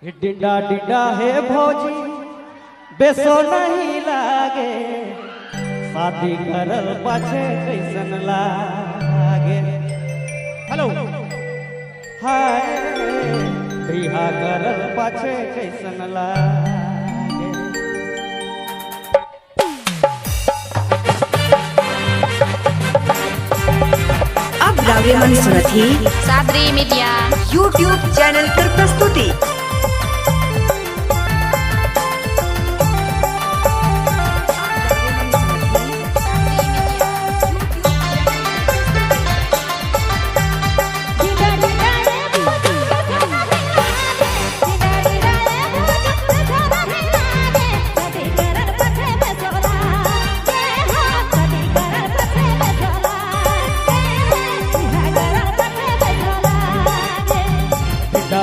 डिंडा डिंडा है भौजी बेसो नहीं लागे, शादी करल पाछे कैसन लागे। हेलो हाय बिहा करल पाछे कैसन लागे। अब रावरे मन सुनत ही सादरी मीडिया YouTube चैनल कर प्रस्तुति।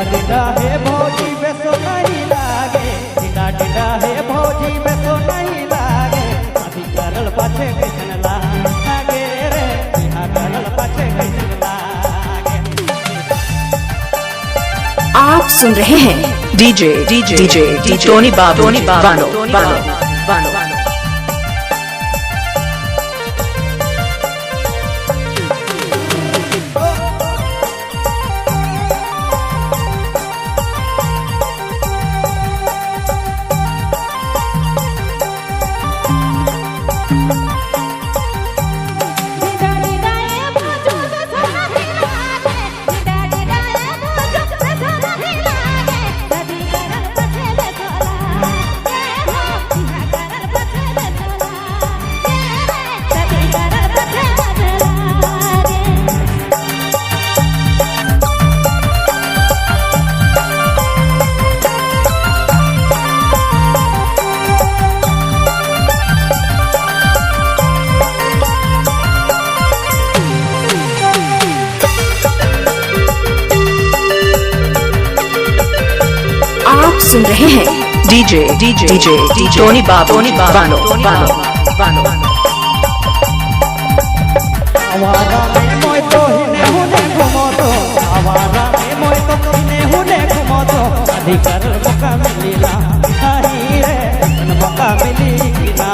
डिंडा है भौजी बेसो नहीं लागे, डिंडा डिंडा है भौजी बेसो नहीं लागे, शादी करल पाछे कैसन लागे रे, बिहा करल पाछे कैसन लागे। आप सुन रहे हैं डीजे टोनी बानो। आप सुन रहे हैं डीजे टोनी बानो। आवारा में मोय तो हिने हुने घुमो तो, आवारा में मोय तो हिने हुने घुमो तो, शादी करल मौका मिलीला नहीं रे, मौका मिली ना।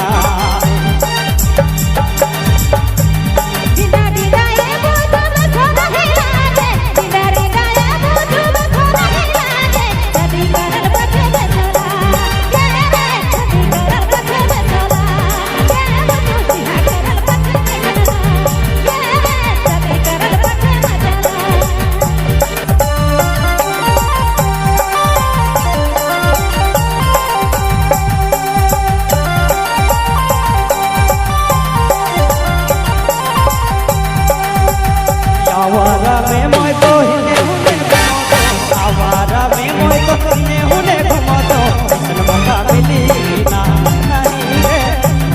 आवारा में मोय तो हिने हुने घुमो तो, आवारा में मोय तो हिने हुने घुमो तो, कैसन मौका मिली ना नहीं रे,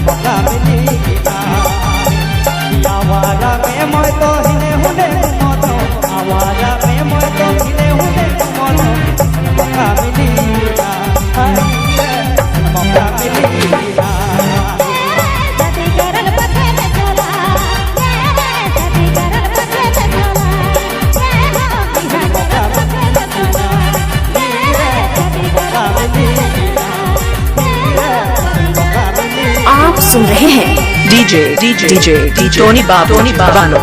मौका मिली ना। आवारा में मोय तो हिने हुने घुमो तो, आवारा में मोय तो हिने हुने घुमो तो, कैसन मौका मिली ना नहीं रे, मौका मिली ना। आप सुन रहे हैं डीजे टोनी बानो।